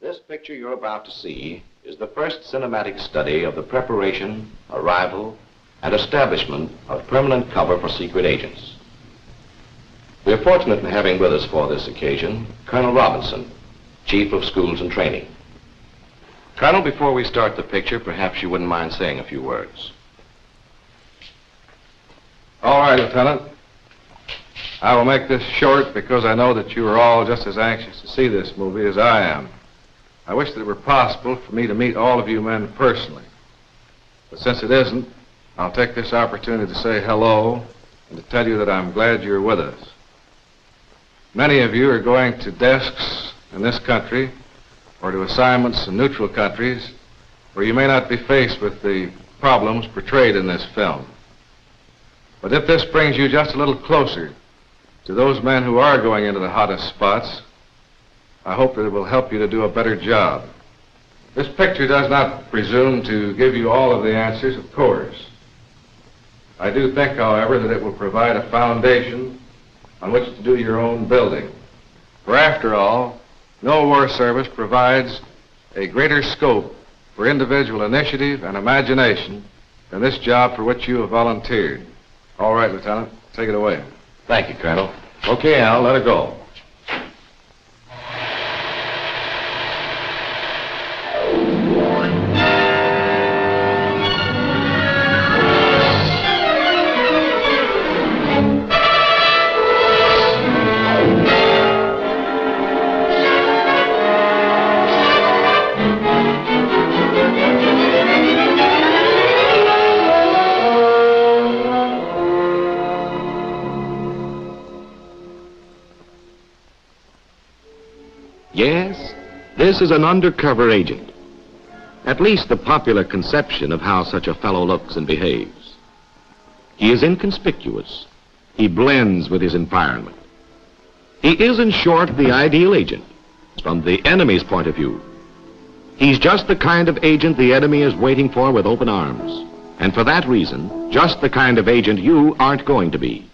This picture you're about to see is the first cinematic study of the preparation, arrival, and establishment of permanent cover for secret agents. We are fortunate in having with us for this occasion Colonel Robinson, Chief of Schools and Training. Colonel, before we start the picture, perhaps you wouldn't mind saying a few words. All right, Lieutenant. I will make this short because I know that you are all just as anxious to see this movie as I am. I wish that it were possible for me to meet all of you men personally. But since it isn't, I'll take this opportunity to say hello and to tell you that I'm glad you're with us. Many of you are going to desks in this country or to assignments in neutral countries where you may not be faced with the problems portrayed in this film. But if this brings you just a little closer to those men who are going into the hottest spots, I hope that it will help you to do a better job. This picture does not presume to give you all of the answers, of course. I do think, however, that it will provide a foundation on which to do your own building. For after all, no war service provides a greater scope for individual initiative and imagination than this job for which you have volunteered. All right, Lieutenant, take it away. Thank you, Colonel. Okay, Al, let her go. Yes, this is an undercover agent. At least the popular conception of how such a fellow looks and behaves. He is inconspicuous. He blends with his environment. He is, in short, the ideal agent from the enemy's point of view. He's just the kind of agent the enemy is waiting for with open arms. And for that reason, just the kind of agent you aren't going to be.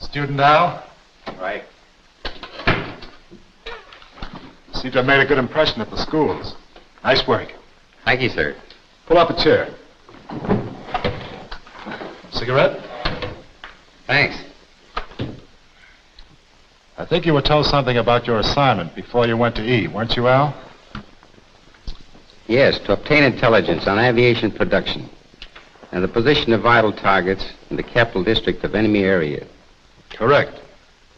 Student Al? Right. Seems I've made a good impression at the schools. Nice work. Thank you, sir. Pull up a chair. Cigarette? Thanks. I think you were told something about your assignment before you went to E, weren't you, Al? Yes, to obtain intelligence on aviation production and the position of vital targets in the capital district of enemy area. Correct.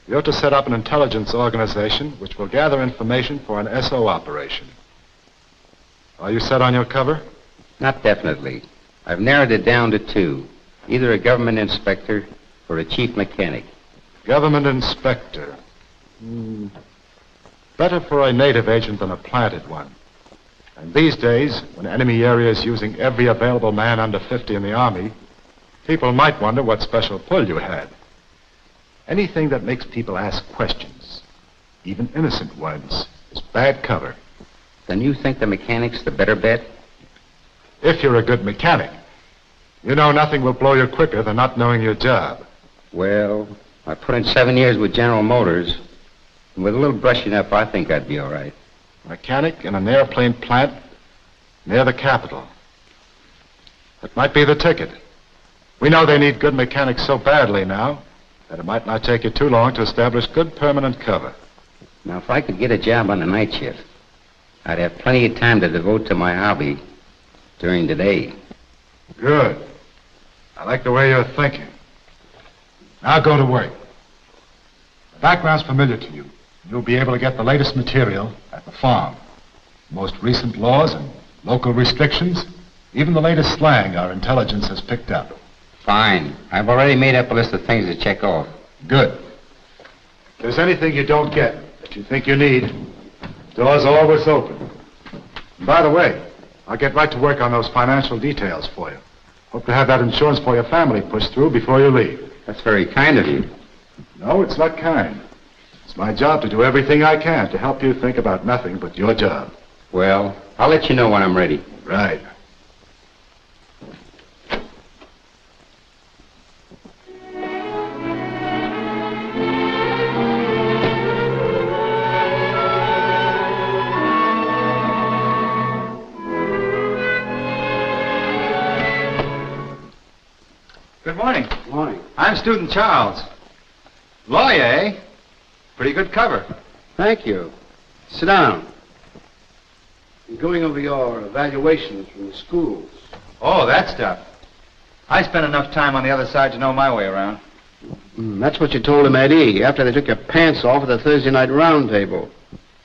You're to set up an intelligence organization which will gather information for an SO operation. Are you set on your cover? Not definitely. I've narrowed it down to two, either a government inspector or a chief mechanic. Government inspector. Better for a native agent than a planted one. And these days, when enemy area is using every available man under 50 in the Army, people might wonder what special pull you had. Anything that makes people ask questions, even innocent ones, is bad cover. Then you think the mechanic's the better bet? If you're a good mechanic. You know nothing will blow you quicker than not knowing your job. Well, I put in 7 years with General Motors, and with a little brushing up, I think I'd be all right. Mechanic in an airplane plant near the capital. That might be the ticket. We know they need good mechanics so badly now that it might not take you too long to establish good permanent cover. Now, if I could get a job on the night shift, I'd have plenty of time to devote to my hobby during the day. Good. I like the way you're thinking. Now go to work. The background's familiar to you. You'll be able to get the latest material at the farm. The most recent laws and local restrictions, even the latest slang our intelligence has picked up. Fine. I've already made up a list of things to check off. Good. If there's anything you don't get that you think you need, door's always open. And by the way, I'll get right to work on those financial details for you. Hope to have that insurance for your family pushed through before you leave. That's very kind of you. No, it's not kind. It's my job to do everything I can to help you think about nothing but your job. Well, I'll let you know when I'm ready. Right. Good morning. Morning. I'm student Charles. Lawyer, eh? Pretty good cover. Thank you. Sit down. I'm going over your evaluations from the schools. Oh, that stuff. I spent enough time on the other side to know my way around. That's what you told him at E after they took your pants off at the Thursday night round table.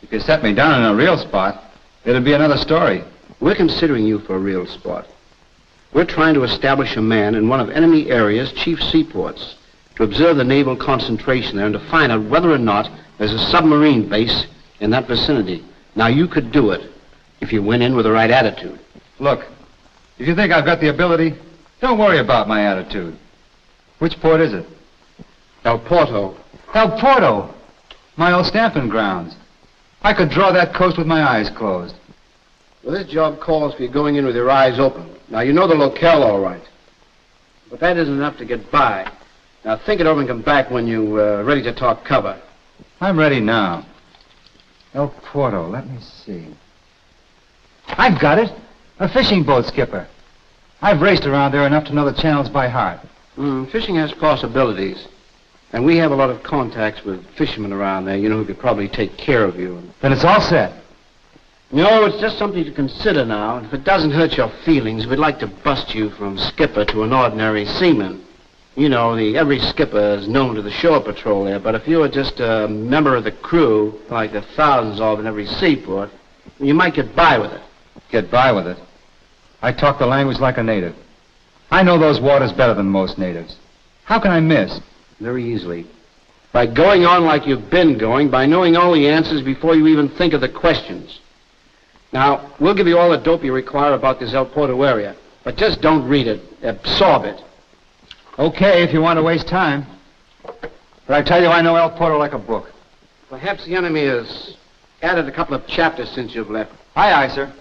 If you set me down in a real spot, it'll be another story. We're considering you for a real spot. We're trying to establish a man in one of enemy area's chief seaports to observe the naval concentration there and to find out whether or not there's a submarine base in that vicinity. Now, you could do it if you went in with the right attitude. Look, if you think I've got the ability, don't worry about my attitude. Which port is it? El Porto. El Porto! My old stamping grounds. I could draw that coast with my eyes closed. Well, this job calls for you going in with your eyes open. Now, you know the locale all right. But that isn't enough to get by. Now, think it over and come back when you're ready to talk cover. I'm ready now. El Porto, let me see. I've got it. A fishing boat skipper. I've raced around there enough to know the channels by heart. Fishing has possibilities. And we have a lot of contacts with fishermen around there, you know, who could probably take care of you. Then it's all set. No, it's just something to consider now. And if it doesn't hurt your feelings, we'd like to bust you from skipper to an ordinary seaman. You know, every skipper is known to the shore patrol there, but if you were just a member of the crew, like the thousands of in every seaport, you might get by with it. Get by with it. I talk the language like a native. I know those waters better than most natives. How can I miss? Very easily. By going on like you've been going, by knowing all the answers before you even think of the questions. Now, we'll give you all the dope you require about this El Porto area, but just don't read it. Absorb it. Okay, if you want to waste time. But I tell you, I know El Porto like a book. Perhaps the enemy has added a couple of chapters since you've left. Aye, aye, sir.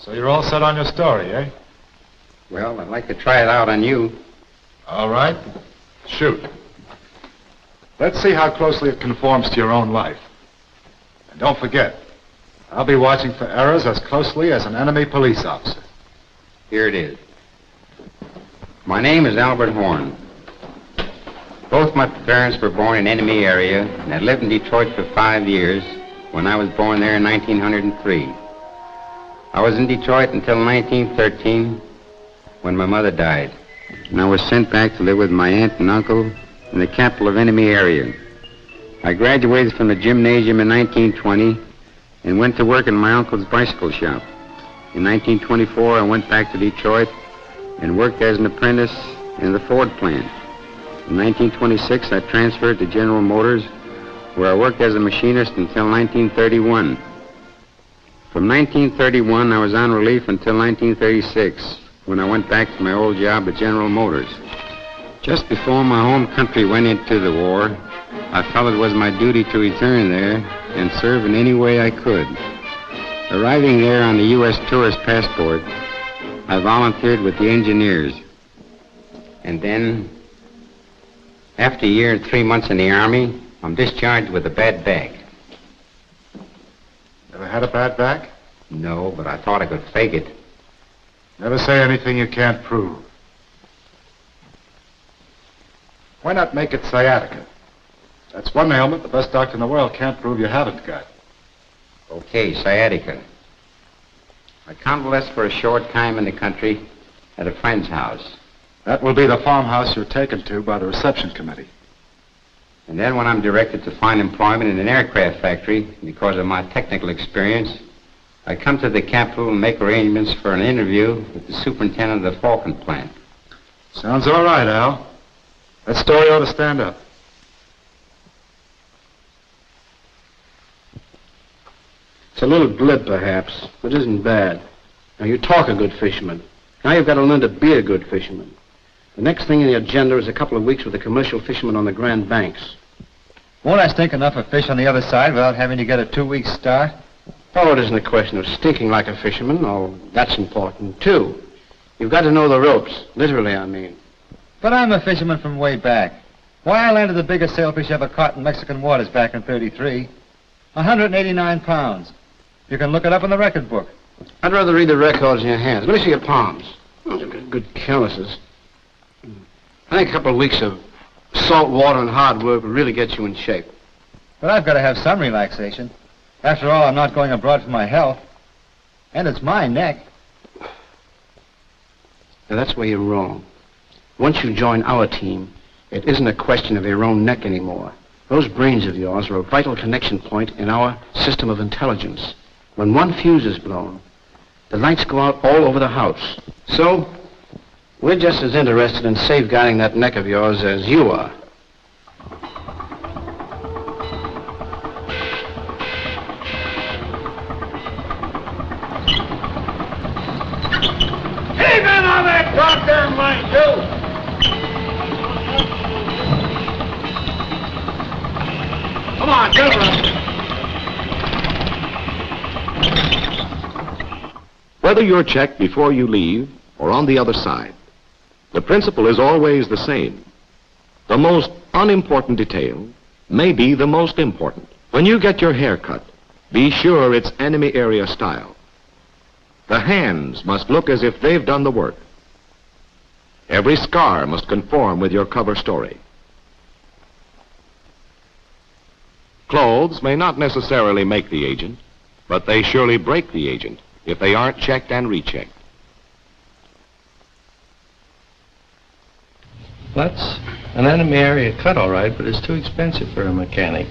So you're all set on your story, eh? Well, I'd like to try it out on you. All right. Shoot. Let's see how closely it conforms to your own life. And don't forget, I'll be watching for errors as closely as an enemy police officer. Here it is. My name is Albert Horn. Both my parents were born in enemy area, and I lived in Detroit for 5 years when I was born there in 1903. I was in Detroit until 1913 when my mother died, and I was sent back to live with my aunt and uncle in the capital of enemy area. I graduated from the gymnasium in 1920 and went to work in my uncle's bicycle shop. In 1924, I went back to Detroit and worked as an apprentice in the Ford plant. In 1926, I transferred to General Motors, where I worked as a machinist until 1931. From 1931, I was on relief until 1936, when I went back to my old job at General Motors. Just before my home country went into the war, I felt it was my duty to return there and serve in any way I could. Arriving there on the U.S. tourist passport, I volunteered with the engineers. And then, after a year and 3 months in the Army, I'm discharged with a bad back. Ever had a bad back? No, but I thought I could fake it. Never say anything you can't prove. Why not make it sciatica? That's one ailment the best doctor in the world can't prove you haven't got. Okay, sciatica. I convalesced for a short time in the country at a friend's house. That will be the farmhouse you're taken to by the reception committee. And then when I'm directed to find employment in an aircraft factory because of my technical experience, I come to the capital and make arrangements for an interview with the superintendent of the Falcon plant. Sounds all right, Al. That story ought to stand up. It's a little glib, perhaps, but it isn't bad. Now, you talk a good fisherman. Now you've got to learn to be a good fisherman. The next thing in the agenda is a couple of weeks with the commercial fishermen on the Grand Banks. Won't I stink enough of fish on the other side without having to get a 2-week start? Oh, it isn't a question of stinking like a fisherman. Oh, that's important, too. You've got to know the ropes. Literally, I mean. But I'm a fisherman from way back. Why, I landed the biggest sailfish ever caught in Mexican waters back in '33. 189 pounds. You can look it up in the record book. I'd rather read the records in your hands. Let me see your palms. Oh, they've got good calluses. I think a couple of weeks of salt water and hard work will really get you in shape. But I've got to have some relaxation. After all, I'm not going abroad for my health. And it's my neck. Now, that's where you're wrong. Once you join our team, it isn't a question of your own neck anymore. Those brains of yours are a vital connection point in our system of intelligence. When one fuse is blown, the lights go out all over the house. So, we're just as interested in safeguarding that neck of yours as you are. Hey, man, on that goddamn line, too! Come on, get her. Whether you're checked before you leave or on the other side, the principle is always the same. The most unimportant detail may be the most important. When you get your hair cut, be sure it's enemy area style. The hands must look as if they've done the work. Every scar must conform with your cover story. Clothes may not necessarily make the agent, but they surely break the agent if they aren't checked and rechecked. That's an enemy area cut, all right, but it's too expensive for a mechanic.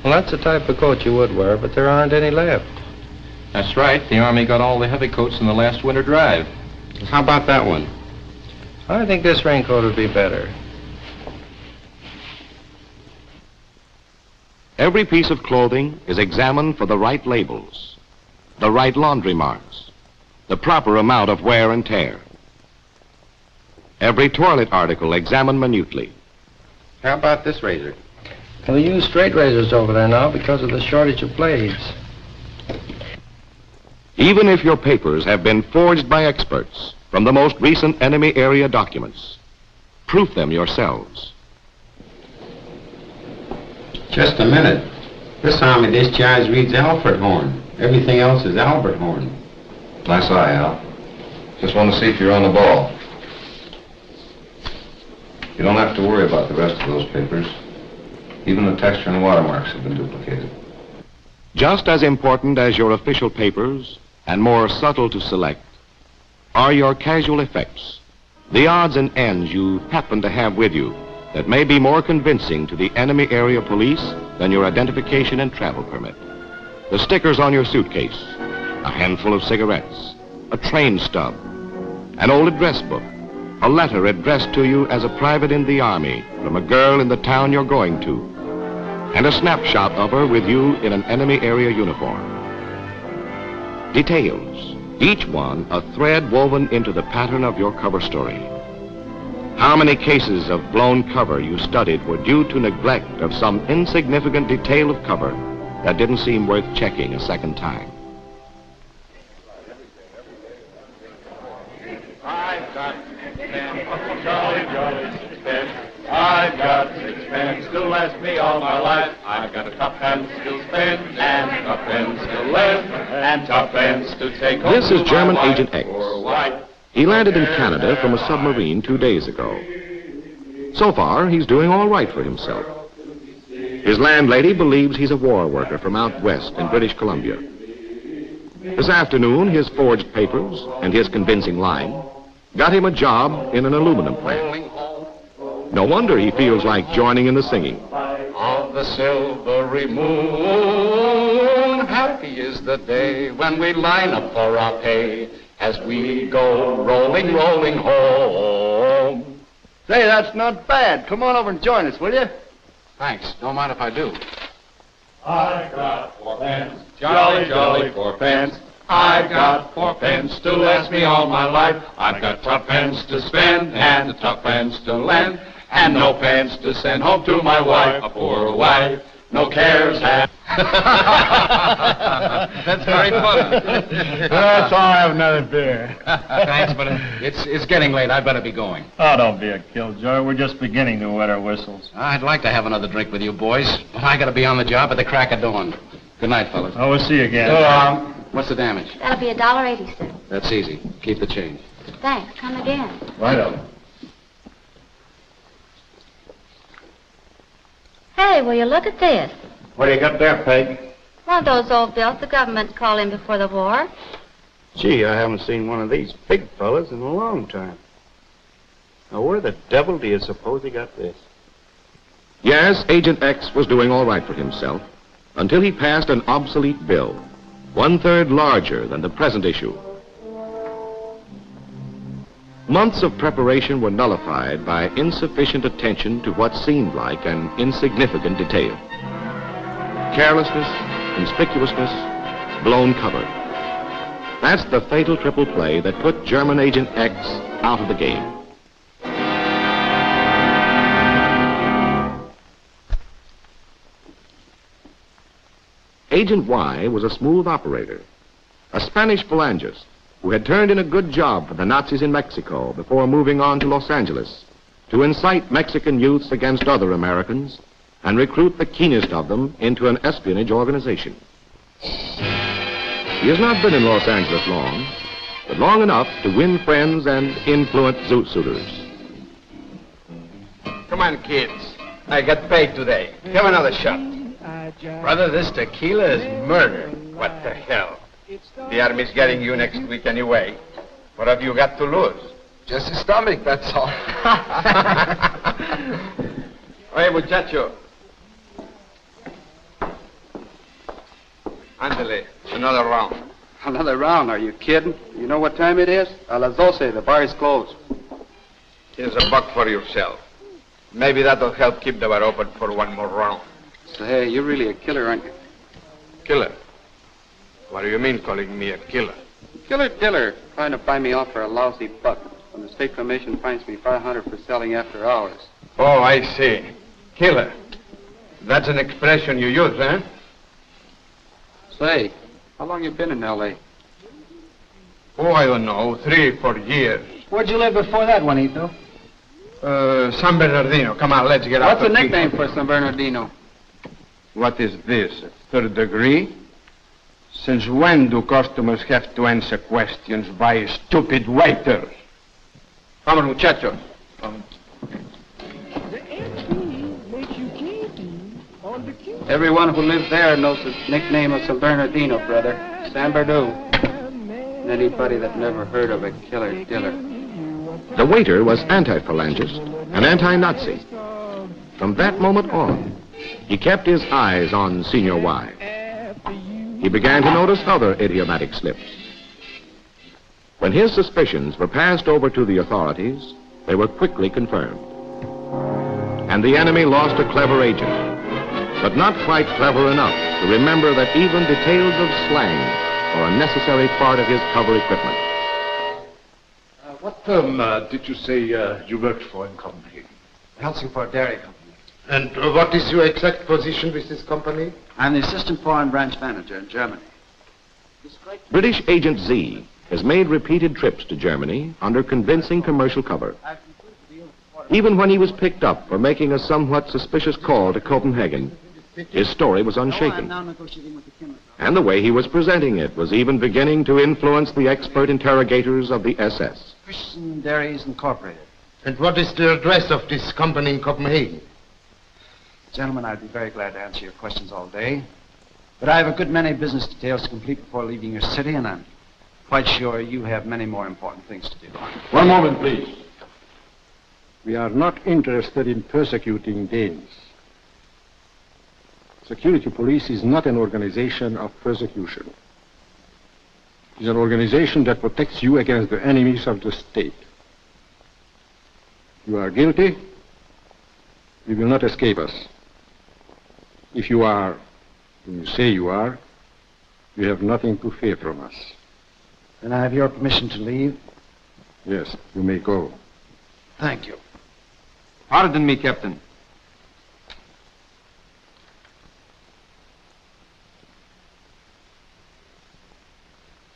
Well, that's the type of coat you would wear, but there aren't any left. That's right. The Army got all the heavy coats in the last winter drive. How about that one? I think this raincoat would be better. Every piece of clothing is examined for the right labels, the right laundry marks, the proper amount of wear and tear. Every toilet article examined minutely. How about this razor? Well, they use straight razors over there now because of the shortage of blades. Even if your papers have been forged by experts from the most recent enemy area documents, proof them yourselves. Just a minute. This Army discharge reads Alfred Horn. Everything else is Albert Horn. Nice eye, Al. Just want to see if you're on the ball. You don't have to worry about the rest of those papers. Even the texture and watermarks have been duplicated. Just as important as your official papers, and more subtle to select, are your casual effects, the odds and ends you happen to have with you that may be more convincing to the enemy area police than your identification and travel permit. the stickers on your suitcase, a handful of cigarettes, a train stub, an old address book, a letter addressed to you as a private in the Army from a girl in the town you're going to, and a snapshot of her with you in an enemy area uniform. Details, each one a thread woven into the pattern of your cover story. How many cases of blown cover you studied were due to neglect of some insignificant detail of cover that didn't seem worth checking a second time? I've got 10 jolly sixpence. I've got sixpence to last me all my life. I've got a tuppence to spend, and tuppence to lend, and tuppence to take home. This is to German my wife Agent X. for a wife. He landed in Canada from a submarine 2 days ago. So far, he's doing all right for himself. His landlady believes he's a war worker from out west in British Columbia. This afternoon, his forged papers and his convincing lying got him a job in an aluminum plant. No wonder he feels like joining in the singing. Of the silvery moon, happy is the day when we line up for our pay as we go rolling, rolling home. Say, that's not bad. Come on over and join us, will you? Thanks. Don't mind if I do. I got 4 pence, jolly, jolly 4 pence. I've got 4 pence to last me all my life. I've got tuppence to spend and tuppence to lend, and no pence to send home to my wife, a poor wife. No cares have. That's very funny. That's all. I have another beer. Thanks, but it's getting late. I'd better be going. Oh, don't be a killjoy. We're just beginning to wet our whistles. I'd like to have another drink with you boys, but I gotta be on the job at the crack of dawn. Good night, fellas. Oh, we'll see you again. So long. What's the damage? That'll be $1.80, sir. That's easy. Keep the change. Thanks. Come again. Righto. Hey, will you look at this? What do you got there, Peg? One of those old bills the government called in before the war. Gee, I haven't seen one of these big fellas in a long time. Now, where the devil do you suppose he got this? Yes, Agent X was doing all right for himself until he passed an obsolete bill, 1/3 larger than the present issue. Months of preparation were nullified by insufficient attention to what seemed like an insignificant detail. Carelessness, conspicuousness, blown cover. That's the fatal triple play that put German Agent X out of the game. Agent Y was a smooth operator, a Spanish phalangist who had turned in a good job for the Nazis in Mexico before moving on to Los Angeles to incite Mexican youths against other Americans and recruit the keenest of them into an espionage organization. He has not been in Los Angeles long, but long enough to win friends and influence zoot suitors. Come on, kids. I got paid today. Have another shot. Brother, this tequila is murder. What the hell? The Army's getting you next week anyway. What have you got to lose? Just a stomach, that's all. Hey, muchacho. Ándale, another round. Another round? Are you kidding? You know what time it is? A las 12. The bar is closed. Here's $1 for yourself. Maybe that'll help keep the bar open for one more round. Say, you're really a killer, aren't you? Killer? What do you mean calling me a killer? Killer diller, trying to buy me off for a lousy buck. When the state commission finds me $500 for selling after hours. Oh, I see. Killer. That's an expression you use, eh? Say, how long you been in L.A.? Oh, I don't know, 3 or 4 years. Where'd you live before that, Juanito? San Bernardino. Come on, let's get out. What's the nickname for San Bernardino? What is this, 3rd degree? Since when do customers have to answer questions by stupid waiters? Vamos, muchachos. Everyone who lives there knows the nickname of San Bernardino, brother. San Bernardino. And anybody that never heard of a killer diller. The waiter was anti-phalangist and anti-Nazi. From that moment on, he kept his eyes on Senior Y. he began to notice other idiomatic slips. When his suspicions were passed over to the authorities, they were quickly confirmed. And the enemy lost a clever agent, but not quite clever enough to remember that even details of slang are a necessary part of his cover equipment. What firm did you say you worked for in Copenhagen? Helsingford Dairy Company. And what is your exact position with this company? I'm the assistant foreign branch manager in Germany. British Agent Z has made repeated trips to Germany under convincing commercial cover. Even when he was picked up for making a somewhat suspicious call to Copenhagen, his story was unshaken. And the way he was presenting it was even beginning to influence the expert interrogators of the SS. Christian Dairies Incorporated. And what is the address of this company in Copenhagen? Gentlemen, I'd be very glad to answer your questions all day. But I have a good many business details to complete before leaving your city, and I'm quite sure you have many more important things to do. One moment, please. We are not interested in persecuting Danes. Security police is not an organization of persecution. It is an organization that protects you against the enemies of the state. You are guilty, you will not escape us. If you are, when you say you are, you have nothing to fear from us. Then I have your permission to leave? Yes, you may go. Thank you. Pardon me, Captain.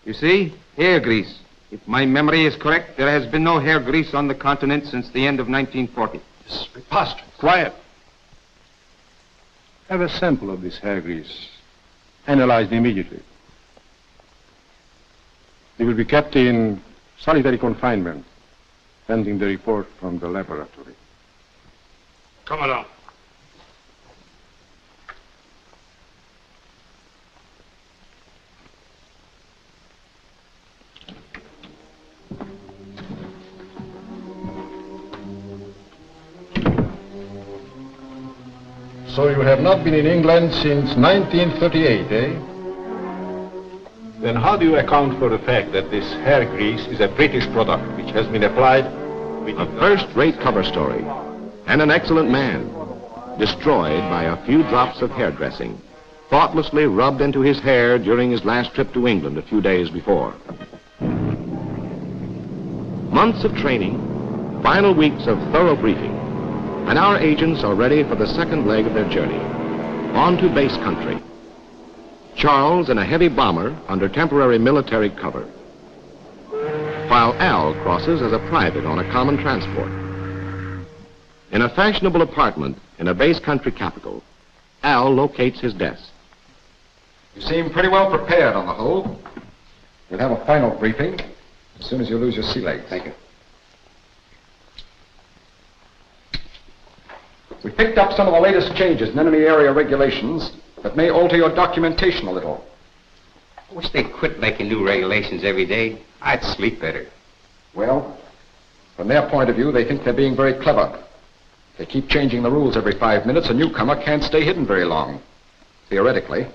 You see, hair grease. If my memory is correct, there has been no hair grease on the continent since the end of 1940. This is preposterous. Quiet. Have a sample of this hair grease. Analyzed immediately. They will be kept in solitary confinement, pending the report from the laboratory. Come along. So you have not been in England since 1938, eh? Then how do you account for the fact that this hair grease is a British product which has been applied with A first-rate cover story, and an excellent man, destroyed by a few drops of hairdressing, thoughtlessly rubbed into his hair during his last trip to England a few days before. Months of training, final weeks of thorough briefing, and our agents are ready for the second leg of their journey, on to base country. Charles in a heavy bomber under temporary military cover, while Al crosses as a private on a common transport. In a fashionable apartment in a base country capital, Al locates his desk. You seem pretty well prepared on the whole. We'll have a final briefing as soon as you lose your sea legs. Thank you. We picked up some of the latest changes in enemy area regulations that may alter your documentation a little. I wish they'd quit making new regulations every day. I'd sleep better. Well, from their point of view, they think they're being very clever. They keep changing the rules every 5 minutes. A newcomer can't stay hidden very long, theoretically.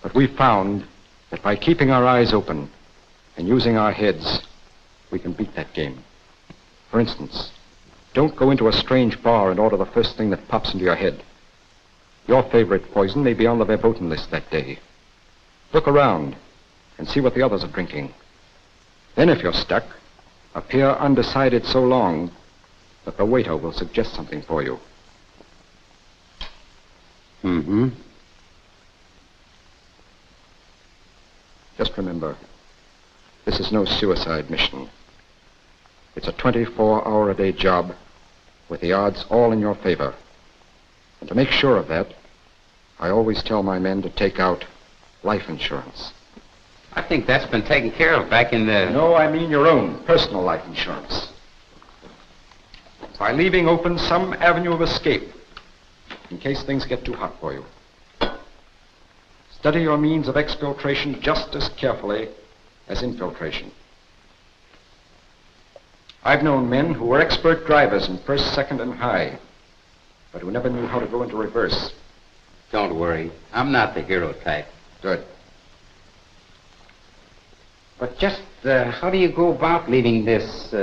But we found that by keeping our eyes open and using our heads, we can beat that game. For instance, don't go into a strange bar and order the first thing that pops into your head. Your favorite poison may be on the verboten list that day. Look around and see what the others are drinking. Then if you're stuck, appear undecided so long that the waiter will suggest something for you. Mm-hmm. Just remember, this is no suicide mission. It's a 24-hour-a-day job with the odds all in your favor. And to make sure of that, I always tell my men to take out life insurance. I think that's been taken care of back in the... No, I mean your own personal life insurance. By leaving open some avenue of escape in case things get too hot for you. Study your means of exfiltration just as carefully as infiltration. I've known men who were expert drivers in first, second, and high, but who never knew how to go into reverse. Don't worry. I'm not the hero type. Good. But just how do you go about leaving this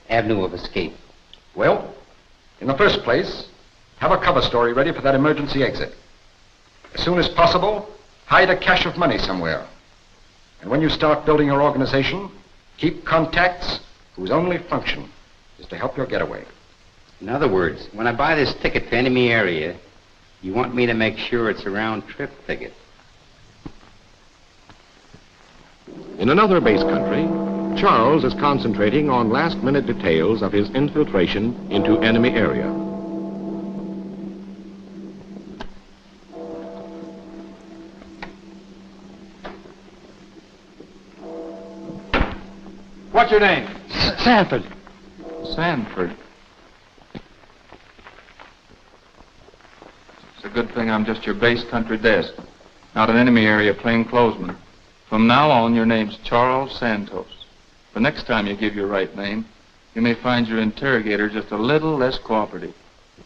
avenue of escape? Well, in the first place, have a cover story ready for that emergency exit. As soon as possible, hide a cache of money somewhere. And when you start building your organization, keep contacts whose only function is to help your getaway. In other words, when I buy this ticket to enemy area, you want me to make sure it's a round-trip ticket. In another base country, Charles is concentrating on last-minute details of his infiltration into enemy area. What's your name? Sanford. Sanford. It's a good thing I'm just your base country desk, not an enemy area plainclothesman. From now on, your name's Charles Santos. The next time you give your right name, you may find your interrogator just a little less cooperative.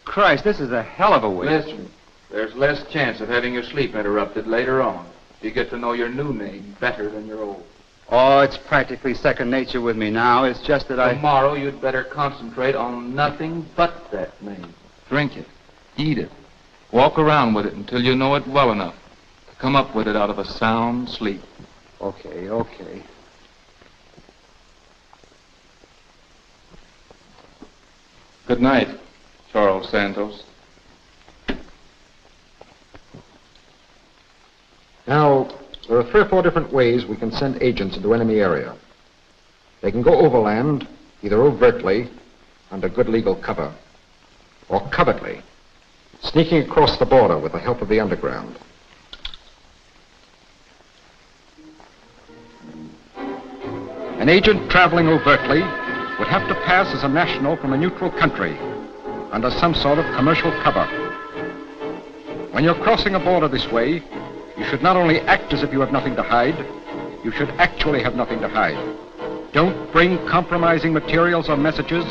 Christ, this is a hell of a way. Listen, there's less chance of having your sleep interrupted later on. You get to know your new name better than your old. Oh, it's practically second nature with me now. It's just that Tomorrow, you'd better concentrate on nothing but that name. Drink it. Eat it. Walk around with it until you know it well enough to come up with it out of a sound sleep. Okay. Good night, Charles Santos. Now, there are 3 or 4 different ways we can send agents into enemy area. They can go overland, either overtly, under good legal cover, or covertly, sneaking across the border with the help of the underground. An agent traveling overtly would have to pass as a national from a neutral country under some sort of commercial cover. When you're crossing a border this way, you should not only act as if you have nothing to hide, you should actually have nothing to hide. Don't bring compromising materials or messages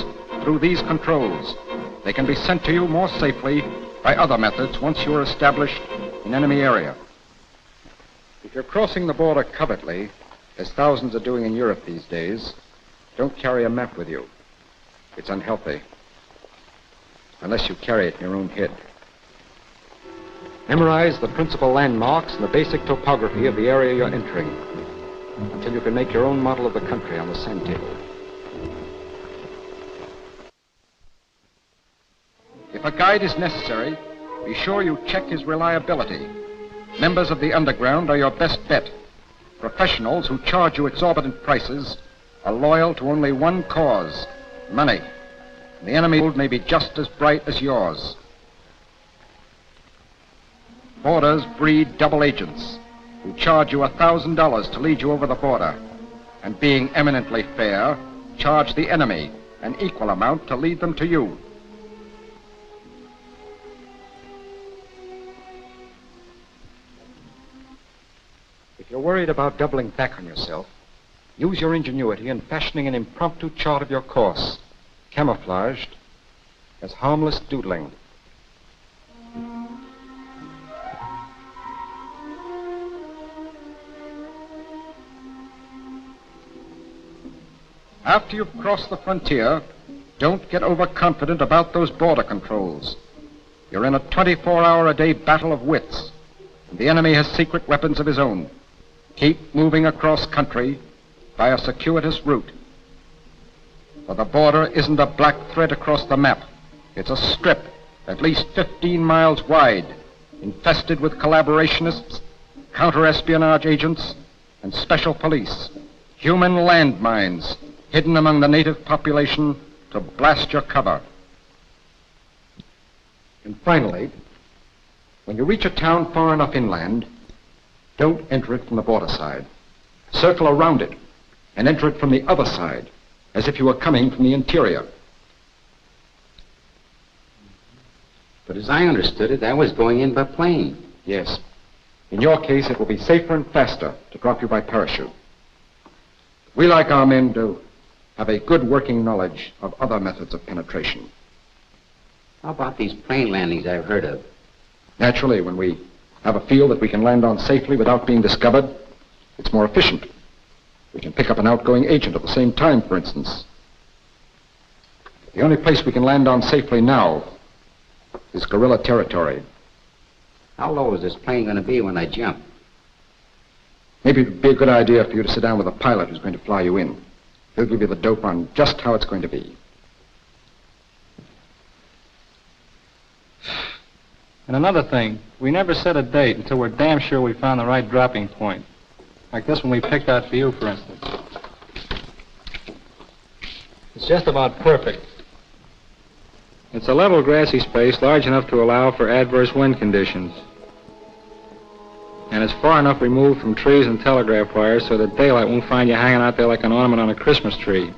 through these controls. They can be sent to you more safely by other methods once you are established in enemy area. If you're crossing the border covertly, as thousands are doing in Europe these days, don't carry a map with you. It's unhealthy, unless you carry it in your own head. Memorize the principal landmarks and the basic topography of the area you're entering until you can make your own model of the country on the sand table. If a guide is necessary, be sure you check his reliability. Members of the underground are your best bet. Professionals who charge you exorbitant prices are loyal to only one cause, money. The enemy may be just as bright as yours. Borders breed double agents who charge you $1,000 to lead you over the border, and being eminently fair, charge the enemy an equal amount to lead them to you. If you're worried about doubling back on yourself, use your ingenuity in fashioning an impromptu chart of your course, camouflaged as harmless doodling. After you've crossed the frontier, don't get overconfident about those border controls. You're in a 24-hour-a-day battle of wits, and the enemy has secret weapons of his own. Keep moving across country by a circuitous route. For the border isn't a black thread across the map. It's a strip at least 15 miles wide, infested with collaborationists, counter-espionage agents, and special police. Human landmines hidden among the native population to blast your cover. And finally, when you reach a town far enough inland, don't enter it from the border side. Circle around it and enter it from the other side, as if you were coming from the interior. But as I understood it, I was going in by plane. Yes. In your case, it will be safer and faster to drop you by parachute. We, like our men, do have a good working knowledge of other methods of penetration. How about these plane landings I've heard of? Naturally, when we have a field that we can land on safely without being discovered. It's more efficient. We can pick up an outgoing agent at the same time, for instance. The only place we can land on safely now is guerrilla territory. How low is this plane going to be when I jump? Maybe it'd be a good idea for you to sit down with a pilot who's going to fly you in. He'll give you the dope on just how it's going to be. And another thing, we never set a date until we're damn sure we found the right dropping point. Like this one we picked out for you, for instance. It's just about perfect. It's a level grassy space large enough to allow for adverse wind conditions. And it's far enough removed from trees and telegraph wires so that daylight won't find you hanging out there like an ornament on a Christmas tree.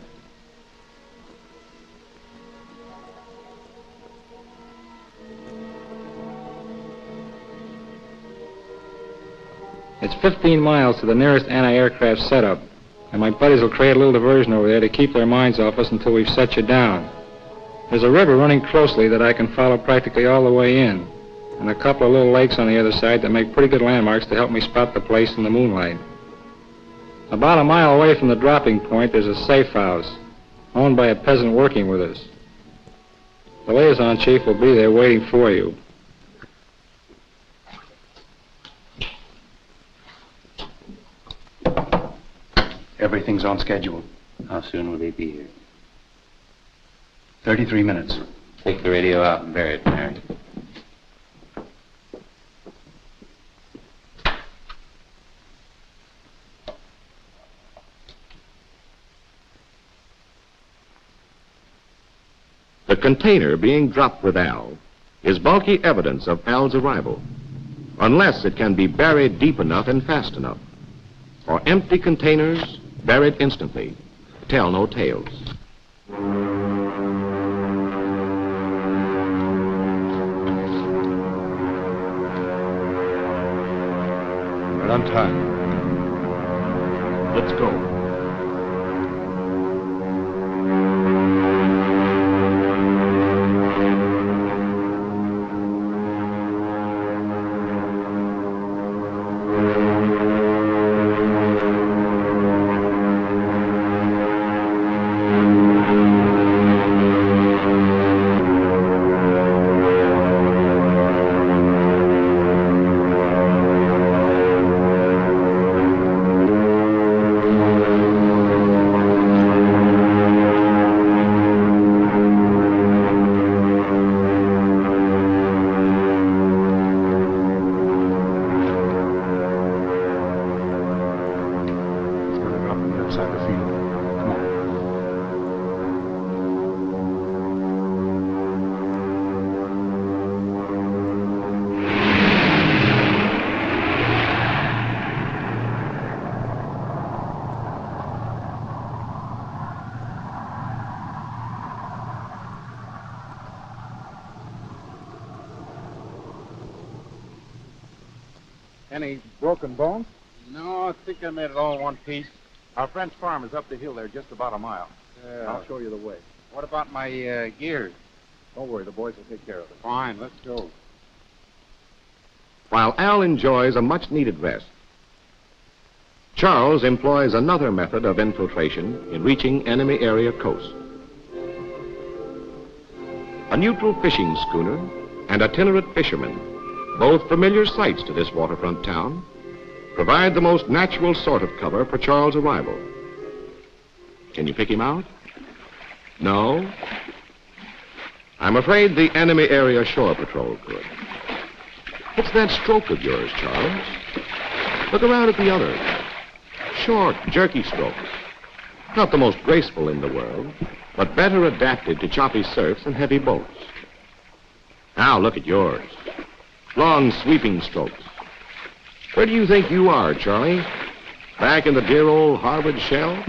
It's 15 miles to the nearest anti-aircraft setup, and my buddies will create a little diversion over there to keep their minds off us until we've set you down. There's a river running closely that I can follow practically all the way in, and a couple of little lakes on the other side that make pretty good landmarks to help me spot the place in the moonlight. About a mile away from the dropping point, there's a safe house, owned by a peasant working with us. The liaison chief will be there waiting for you. Everything's on schedule. How soon will they be here? 33 minutes. Take the radio out and bury it, Mary. The container being dropped with Al is bulky evidence of Al's arrival, unless it can be buried deep enough and fast enough. For empty containers, buried instantly, tell no tales. We're on time. Let's go. Any broken bones? No, I think I made it all in one piece. Our friend's farm is up the hill there, just about a mile. Yeah. I'll show you the way. What about my gears? Don't worry, the boys will take care of it. Fine, let's go. While Al enjoys a much-needed rest, Charles employs another method of infiltration in reaching enemy area coast. A neutral fishing schooner and itinerant fisherman, both familiar sights to this waterfront town, provide the most natural sort of cover for Charles' arrival. Can you pick him out? No? I'm afraid the enemy area shore patrol could. What's that stroke of yours, Charles? Look around at the others. Short, jerky strokes. Not the most graceful in the world, but better adapted to choppy surfs and heavy boats. Now look at yours. Long, sweeping strokes. Where do you think you are, Charlie? Back in the dear old Harvard shell?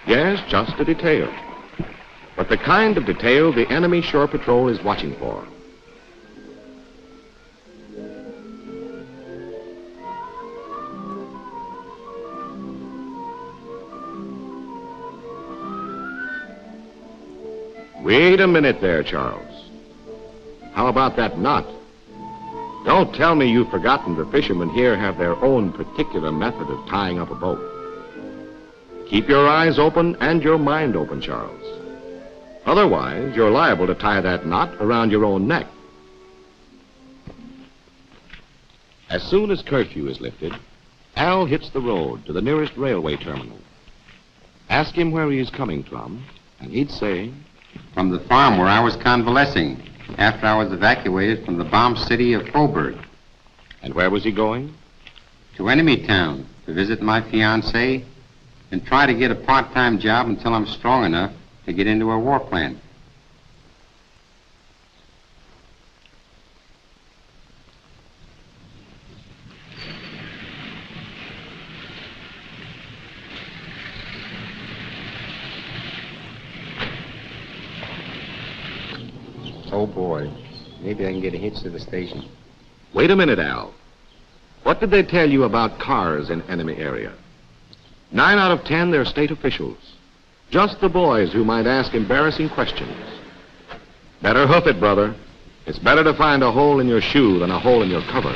Yes, just a detail. But the kind of detail the enemy shore patrol is watching for. Wait a minute there, Charles. How about that knot? Don't tell me you've forgotten the fishermen here have their own particular method of tying up a boat. Keep your eyes open and your mind open, Charles. Otherwise, you're liable to tie that knot around your own neck. As soon as curfew is lifted, Al hits the road to the nearest railway terminal. Ask him where he is coming from, and he'd say, From the farm where I was convalescing after I was evacuated from the bombed city of Coburg. And where was he going? To enemy town to visit my fiancée and try to get a part-time job until I'm strong enough to get into a war plant. Oh, boy. Maybe I can get a hitch to the station. Wait a minute, Al. What did they tell you about cars in enemy area? 9 out of 10, they're state officials. Just the boys who might ask embarrassing questions. Better hoof it, brother. It's better to find a hole in your shoe than a hole in your cover.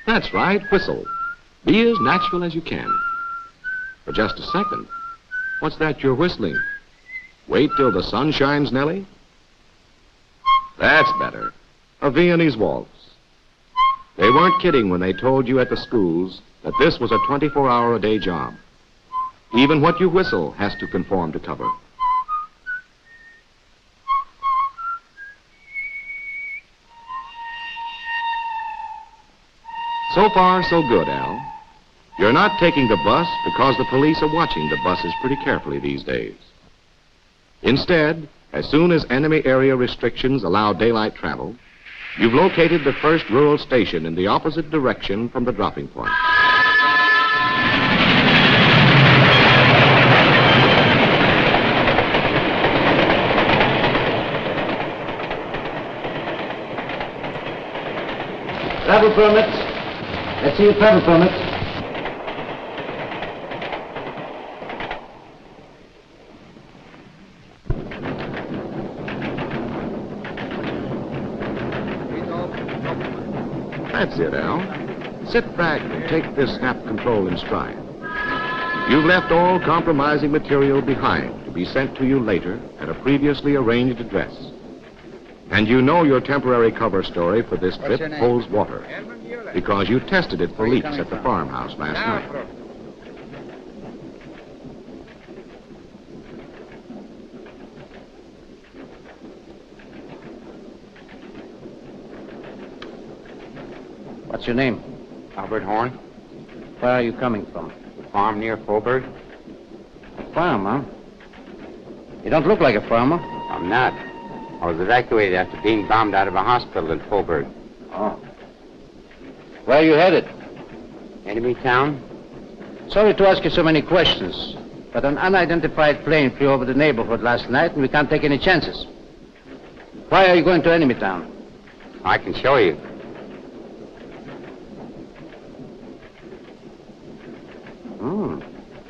That's right, whistle. Be as natural as you can. For just a second. What's that you're whistling? Wait till the sun shines, Nellie? That's better. A Viennese waltz. They weren't kidding when they told you at the schools that this was a 24-hour-a-day job. Even what you whistle has to conform to cover. So far, so good, Al. You're not taking the bus because the police are watching the buses pretty carefully these days. Instead, as soon as enemy area restrictions allow daylight travel, you've located the first rural station in the opposite direction from the dropping point. Travel permits. Let's see your travel permits. That's it, Al. Sit back and take this snap control in stride. You've left all compromising material behind to be sent to you later at a previously arranged address. And you know your temporary cover story for this trip holds water because you tested it for leaks at the farmhouse last night. What's your name? Albert Horn. Where are you coming from? The farm near Coburg. A farm, huh? You don't look like a farmer. I'm not. I was evacuated after being bombed out of a hospital in Coburg. Oh. Where are you headed? Enemy town? Sorry to ask you so many questions, but an unidentified plane flew over the neighborhood last night and we can't take any chances. Why are you going to enemy town? I can show you.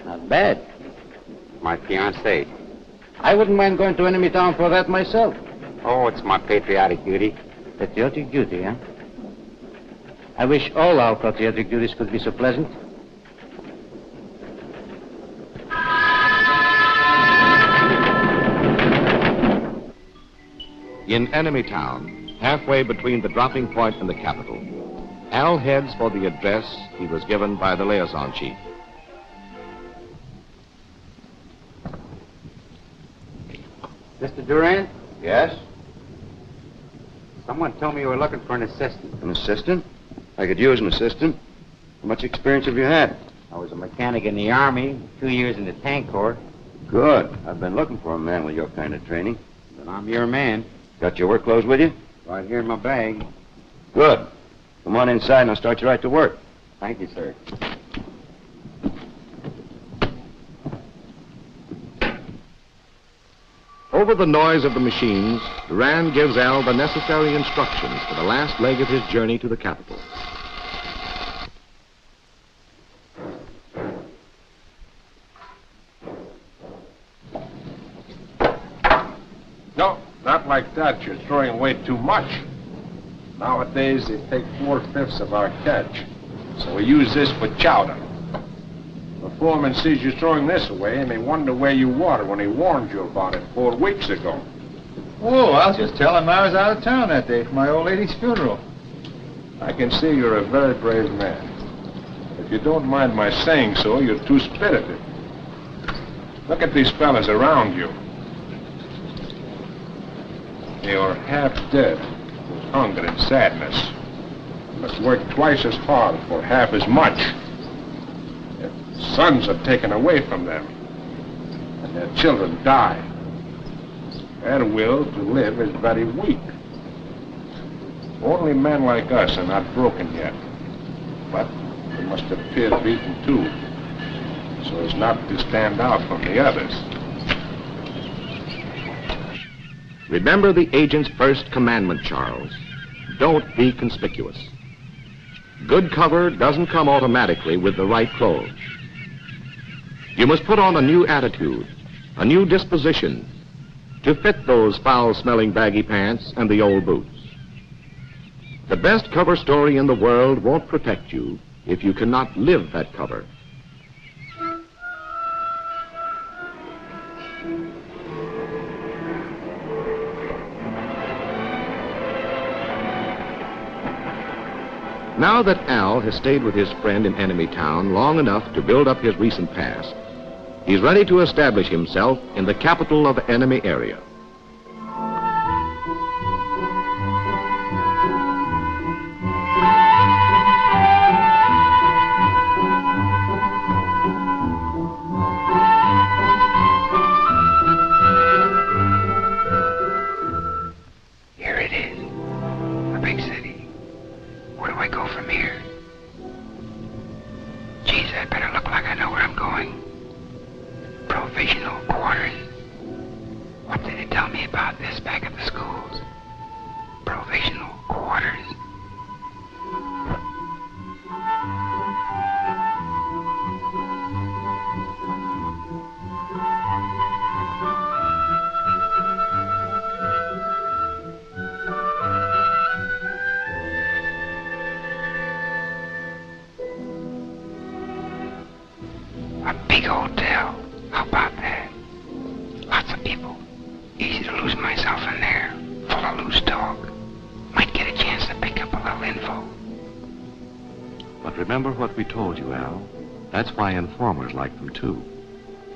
Not bad. My fiancée. I wouldn't mind going to enemy town for that myself. Oh, it's my patriotic duty. Patriotic duty, huh? I wish all our patriotic duties could be so pleasant. In enemy town, halfway between the dropping point and the capital, Al heads for the address he was given by the liaison chief. Mr. Durant? Yes? Someone told me you were looking for an assistant. An assistant? I could use an assistant. How much experience have you had? I was a mechanic in the Army, 2 years in the tank corps. Good. I've been looking for a man with your kind of training. Then I'm your man. Got your work clothes with you? Right here in my bag. Good. Come on inside and I'll start you right to work. Thank you, sir. Over the noise of the machines, Durand gives Al the necessary instructions for the last leg of his journey to the capital. No, not like that. You're throwing away too much. Nowadays, they take 4/5 of our catch. So we use this for chowder. The foreman sees you throwing this away and they wonder where you were when he warned you about it 4 weeks ago. Oh, I'll just tell him I was out of town that day for my old lady's funeral. I can see you're a very brave man. If you don't mind my saying so, you're too spirited. Look at these fellas around you. They are half dead with hunger and sadness. Must work twice as hard for half as much. Their sons are taken away from them, and their children die. Their will to live is very weak. Only men like us are not broken yet, but we must appear beaten too, so as not to stand out from the others. Remember the agent's first commandment, Charles. Don't be conspicuous. Good cover doesn't come automatically with the right clothes. You must put on a new attitude, a new disposition, to fit those foul-smelling baggy pants and the old boots. The best cover story in the world won't protect you if you cannot live that cover. Now that Al has stayed with his friend in enemy town long enough to build up his recent past, he's ready to establish himself in the capital of the enemy area. Here it is, a big city. Where do I go from here? Geez, I better look like I know where I'm going. Provisional quarters. What did they tell me about this back at the schools? Provisional quarters. A big hotel. How about that? Lots of people. Easy to lose myself in there. Full of loose talk. Might get a chance to pick up a little info. But remember what we told you, Al. That's why informers like them, too.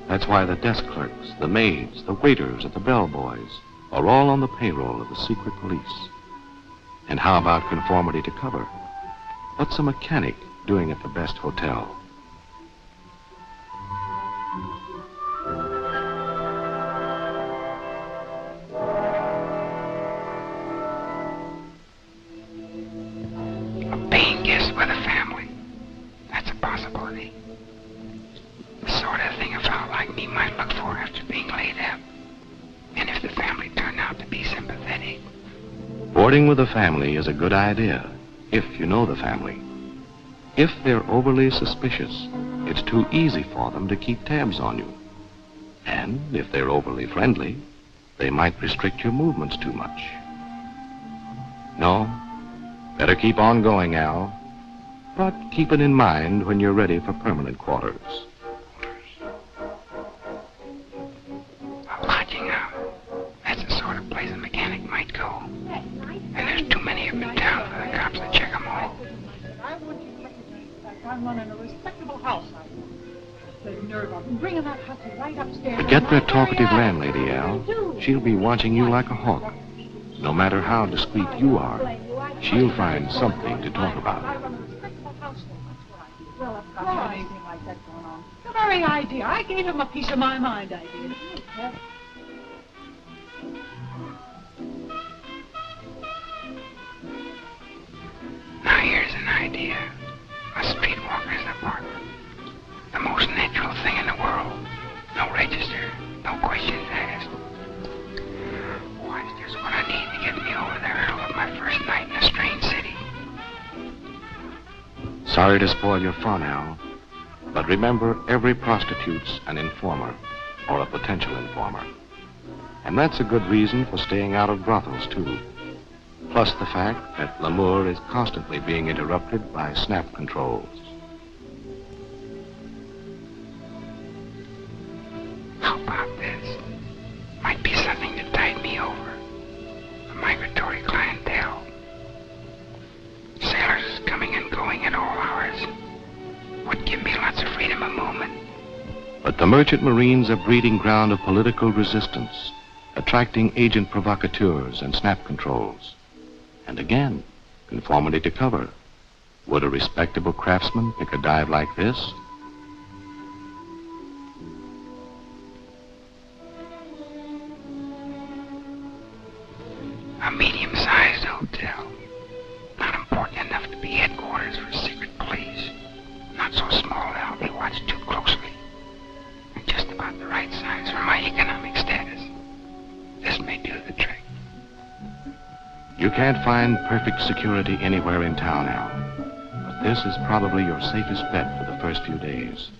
That's why the desk clerks, the maids, the waiters, and the bellboys are all on the payroll of the secret police. And how about conformity to cover? What's a mechanic doing at the best hotel? A paying guest with a family. That's a possibility. The sort of thing a fellow like me might look for after being laid up. And if the family turned out to be sympathetic. Boarding with a family is a good idea, if you know the family. If they're overly suspicious, it's too easy for them to keep tabs on you. And if they're overly friendly, they might restrict your movements too much. No, better keep on going, Al. But keep it in mind when you're ready for permanent quarters. A lodging house. That's the sort of place a mechanic might go. And there's too many of them in town for the cops to check them all. I want you to take it like I'm running a respectable house. The nerve of them bringing that hussy right upstairs. Forget that talkative landlady, Al. She'll be watching you like a hawk. No matter how discreet you are, she'll find something to talk about. Well, of course. Anything like that going on. The very idea. I gave him a piece of my mind, I did. Now here's an idea. A streetwalker's apartment. The most natural thing in the world. No register, no questions asked. Sorry to spoil your fun, Al, but remember, every prostitute's an informer or a potential informer. And that's a good reason for staying out of brothels, too. Plus the fact that l'amour is constantly being interrupted by snap controls. How about this? Might be something to tide me over. A migratory clientele. Sailors coming and going at all hours. Would give me lots of freedom of movement. But the merchant marine's a breeding ground of political resistance, attracting agent provocateurs and snap controls. And again, conformity to cover. Would a respectable craftsman pick a dive like this? A medium-sized hotel. Not important enough to be headquarters for secret police. Not so small that I'll be watched too closely. And just about the right size for my economic status. This may do the trick. You can't find perfect security anywhere in town, Al. But this is probably your safest bet for the first few days.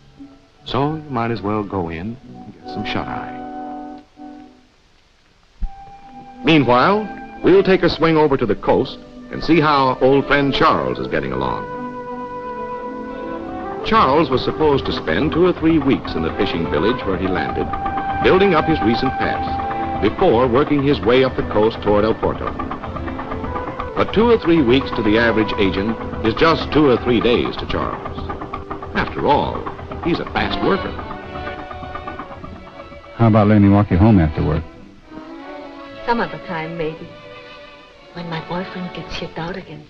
So you might as well go in and get some shut-eye. Meanwhile, we'll take a swing over to the coast and see how old friend Charles is getting along. Charles was supposed to spend 2 or 3 weeks in the fishing village where he landed, building up his recent past, before working his way up the coast toward El Porto. But 2 or 3 weeks to the average agent is just 2 or 3 days to Charles. After all, he's a fast worker. How about letting me walk you home after work? Some other time, maybe. When my boyfriend gets shipped out again.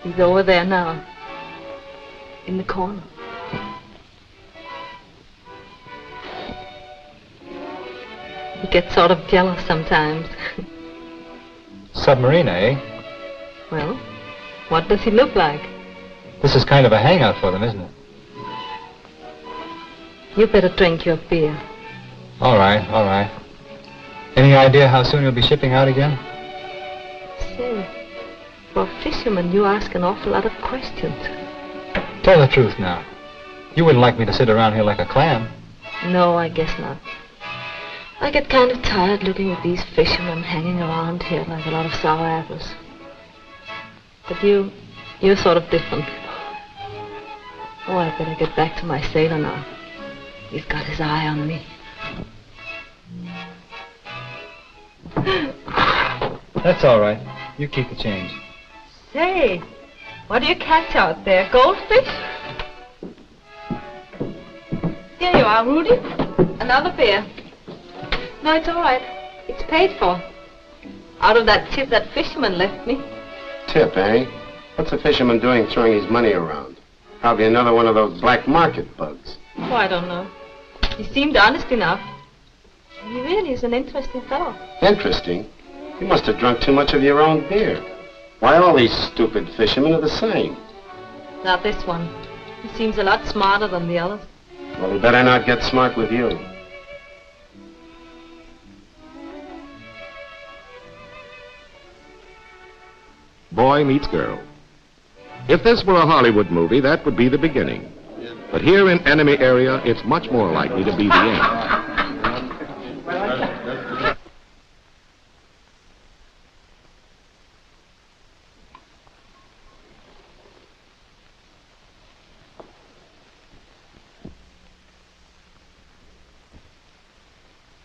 He's over there now. In the corner. He gets sort of jealous sometimes. Submarine, eh? Well, what does he look like? This is kind of a hangout for them, isn't it? You better drink your beer. All right, all right. Any idea how soon you'll be shipping out again? Say, for a fisherman, you ask an awful lot of questions. Tell the truth now. You wouldn't like me to sit around here like a clam. No, I guess not. I get kind of tired looking at these fishermen hanging around here like a lot of sour apples. But you're sort of different. Oh, I better get back to my sailor now. He's got his eye on me. That's all right. You keep the change. Say, what do you catch out there? Goldfish? Here you are, Rudy. Another beer. No, it's all right. It's paid for. Out of that tip that fisherman left me. Tip, eh? What's a fisherman doing throwing his money around? Probably another one of those black market bugs. Oh, I don't know. He seemed honest enough. He really is an interesting fellow. Interesting? You must have drunk too much of your own beer. Why, all these stupid fishermen are the same. Not this one. He seems a lot smarter than the others. Well, he better not get smart with you. Boy meets girl. If this were a Hollywood movie, that would be the beginning. But here in enemy area, it's much more likely to be the end.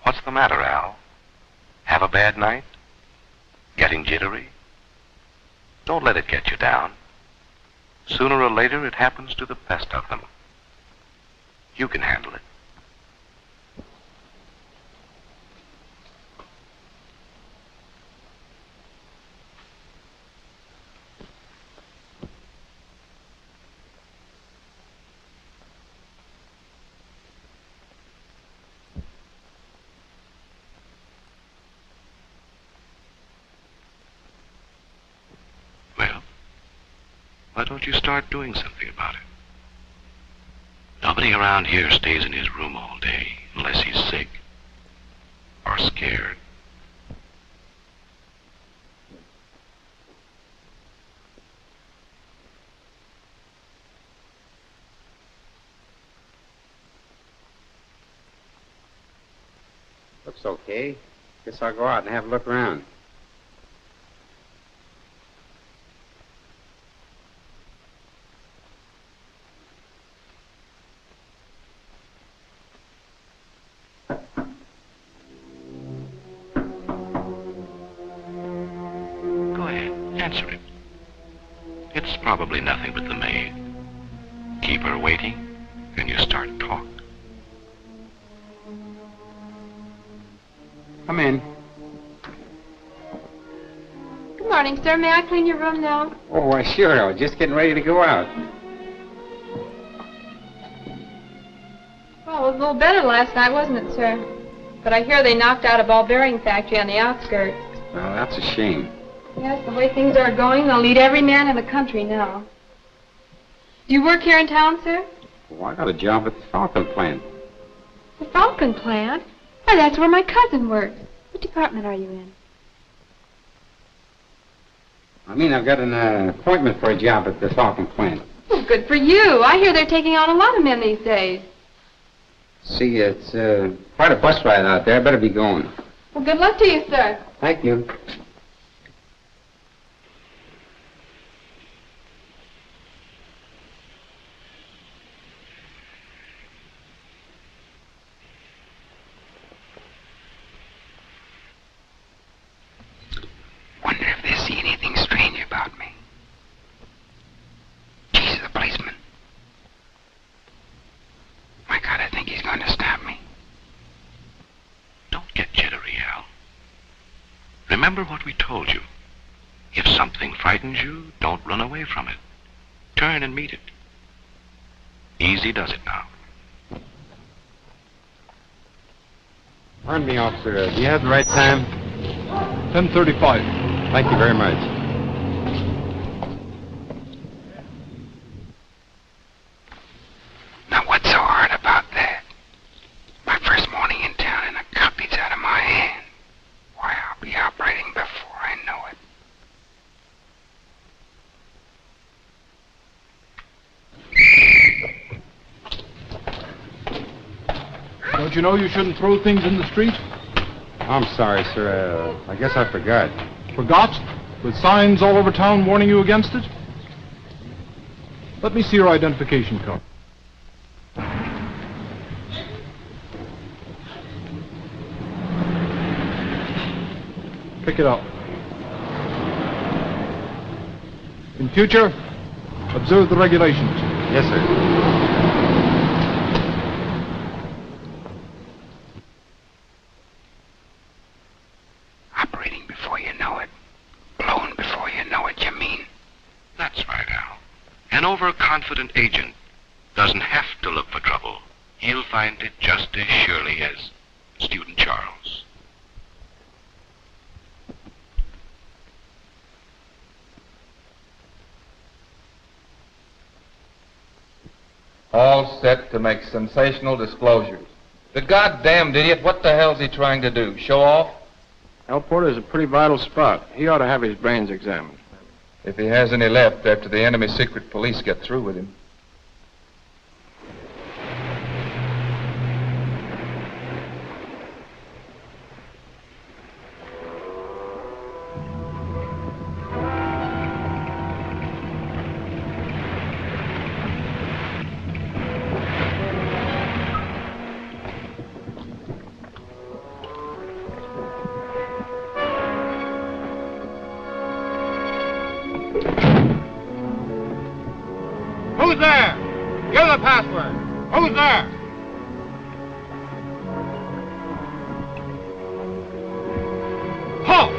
What's the matter, Al? Have a bad night? Getting jittery? Don't let it get you down. Sooner or later, it happens to the best of them. You can handle it. Why don't you start doing something about it? Nobody around here stays in his room all day unless he's sick or scared. It's okay. Guess I'll go out and have a look around. Go ahead, answer it. It's probably nothing but the maid. Keep her waiting, and you start talk. Come in. Good morning, sir. May I clean your room now? Oh, why, sure. I was just getting ready to go out. Well, it was a little better last night, wasn't it, sir? But I hear they knocked out a ball bearing factory on the outskirts. Well, that's a shame. Yes, the way things are going, they'll lead every man in the country now. Do you work here in town, sir? Well, I got a job at the Falcon plant. The Falcon plant? Why, that's where my cousin works. What department are you in? I mean, I've got an appointment for a job at the Falcon plant. Well, good for you. I hear they're taking on a lot of men these days. See, it's quite a bus ride out there. I better be going. Well, good luck to you, sir. Thank you. Wonder if they see anything strange about me. Jesus, the policeman. My God, I think he's going to stop me. Don't get jittery, Al. Remember what we told you. If something frightens you, don't run away from it. Turn and meet it. Easy does it now. Pardon me, officer. Do you have the right time? 10:35. Thank you very much. Now, what's so hard about that? My first morning in town and a copy's out of my hand. Why, I'll be operating before I know it. Don't you know you shouldn't throw things in the street? I'm sorry, sir. I guess I forgot. Forgot? With signs all over town warning you against it? Let me see your identification card. Pick it up. In future, observe the regulations. Yes, sir. Operating before you know it. Blown before you know it, you mean? That's right, Al. An overconfident agent doesn't have to look for trouble. He'll find it just as surely as Student Charles. All set to make sensational disclosures. The goddamned idiot, what the hell's he trying to do? Show off? Al Porter's a pretty vital spot. He ought to have his brains examined. If he has any left after the enemy secret police get through with him. Who's there? Give the password. Who's there? Halt!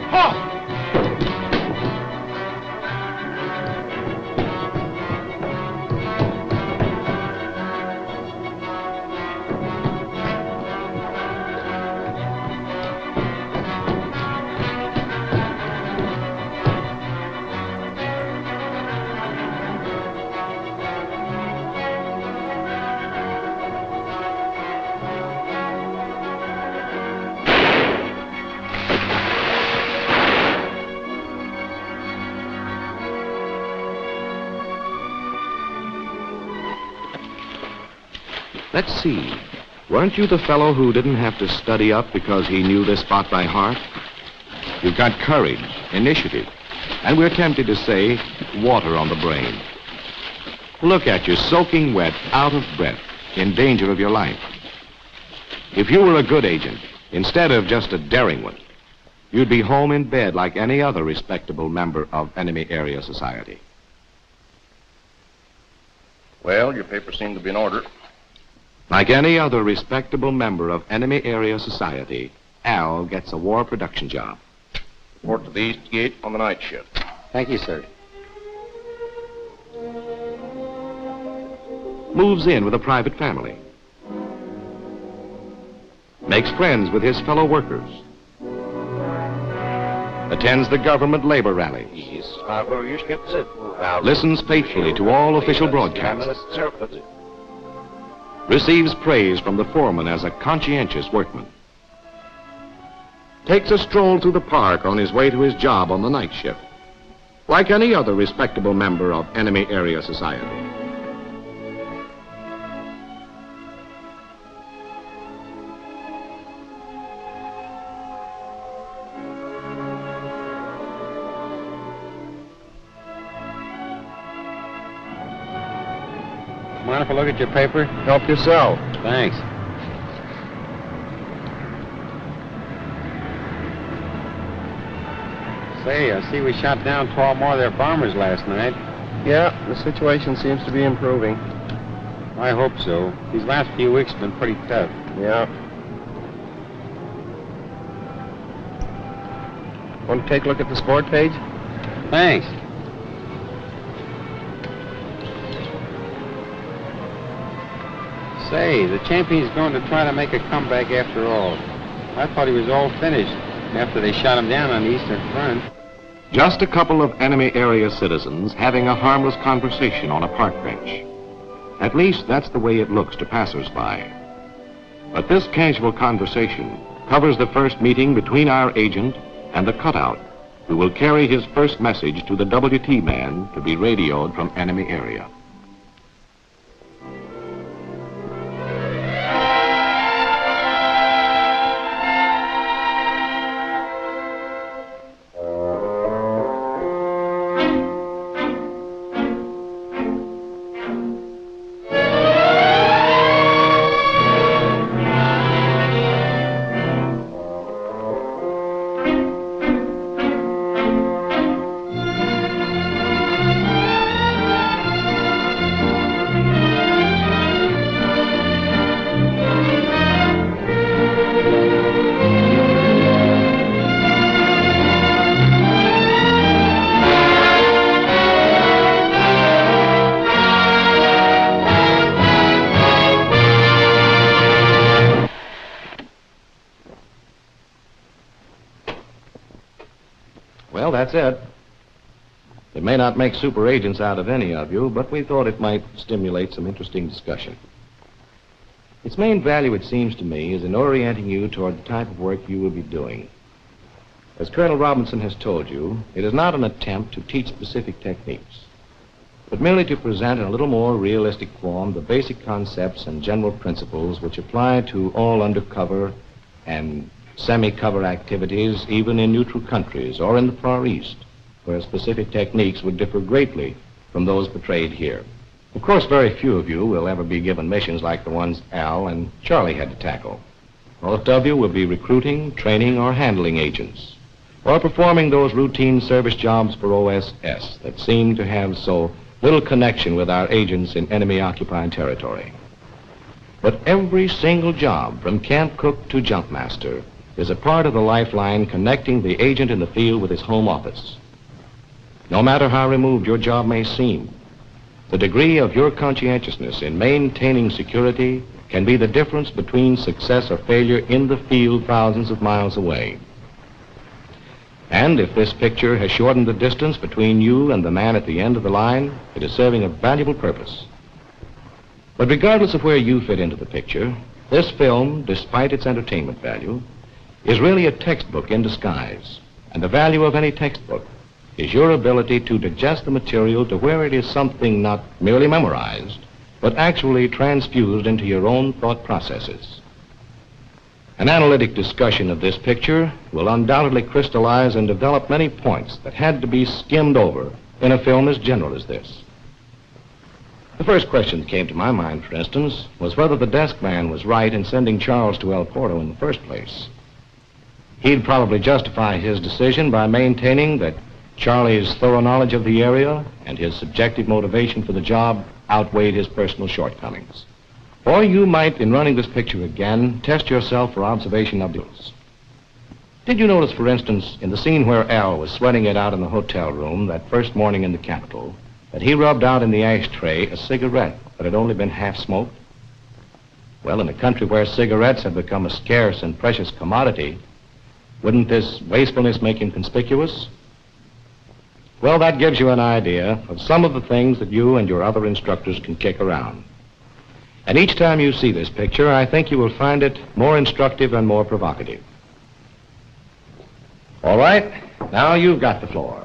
Halt! Let's see. Weren't you the fellow who didn't have to study up because he knew this spot by heart? You've got courage, initiative, and we're tempted to say water on the brain. Look at you, soaking wet, out of breath, in danger of your life. If you were a good agent, instead of just a daring one, you'd be home in bed like any other respectable member of enemy area society. Well, your papers seem to be in order. Like any other respectable member of enemy area society, Al gets a war production job. Report to the East Gate on the night shift. Thank you, sir. Moves in with a private family. Makes friends with his fellow workers. Attends the government labor rallies. Listens faithfully to all official broadcasts. Receives praise from the foreman as a conscientious workman. Takes a stroll through the park on his way to his job on the night shift. Like any other respectable member of enemy area society. Mind if I look at your paper? Help yourself. Thanks. Say, I see we shot down 12 more of their bombers last night. Yeah, the situation seems to be improving. I hope so. These last few weeks have been pretty tough. Yeah. Want to take a look at the sport page? Thanks. Say, the champion's going to try to make a comeback after all. I thought he was all finished after they shot him down on the Eastern Front. Just a couple of enemy area citizens having a harmless conversation on a park bench. At least that's the way it looks to passersby. But this casual conversation covers the first meeting between our agent and the cutout, who will carry his first message to the WT man to be radioed from enemy area. Well, that's it. It may not make super agents out of any of you, but we thought it might stimulate some interesting discussion. Its main value, it seems to me, is in orienting you toward the type of work you will be doing. As Colonel Robinson has told you, it is not an attempt to teach specific techniques, but merely to present in a little more realistic form the basic concepts and general principles which apply to all undercover and semi-cover activities, even in neutral countries or in the Far East, where specific techniques would differ greatly from those portrayed here. Of course, very few of you will ever be given missions like the ones Al and Charlie had to tackle. Most of you will be recruiting, training, or handling agents, or performing those routine service jobs for OSS that seem to have so little connection with our agents in enemy-occupied territory. But every single job, from camp cook to jump master, is a part of the lifeline connecting the agent in the field with his home office. No matter how removed your job may seem, the degree of your conscientiousness in maintaining security can be the difference between success or failure in the field thousands of miles away. And if this picture has shortened the distance between you and the man at the end of the line, it is serving a valuable purpose. But regardless of where you fit into the picture, this film, despite its entertainment value, is really a textbook in disguise. And the value of any textbook is your ability to digest the material to where it is something not merely memorized, but actually transfused into your own thought processes. An analytic discussion of this picture will undoubtedly crystallize and develop many points that had to be skimmed over in a film as general as this. The first question that came to my mind, for instance, was whether the desk man was right in sending Charles to El Porto in the first place. He'd probably justify his decision by maintaining that Charlie's thorough knowledge of the area and his subjective motivation for the job outweighed his personal shortcomings. Or you might, in running this picture again, test yourself for observation of details. Did you notice, for instance, in the scene where Al was sweating it out in the hotel room that first morning in the capital, that he rubbed out in the ashtray a cigarette that had only been half smoked? Well, in a country where cigarettes have become a scarce and precious commodity, wouldn't this wastefulness make him conspicuous? Well, that gives you an idea of some of the things that you and your other instructors can kick around. And each time you see this picture, I think you will find it more instructive and more provocative. All right, now you've got the floor.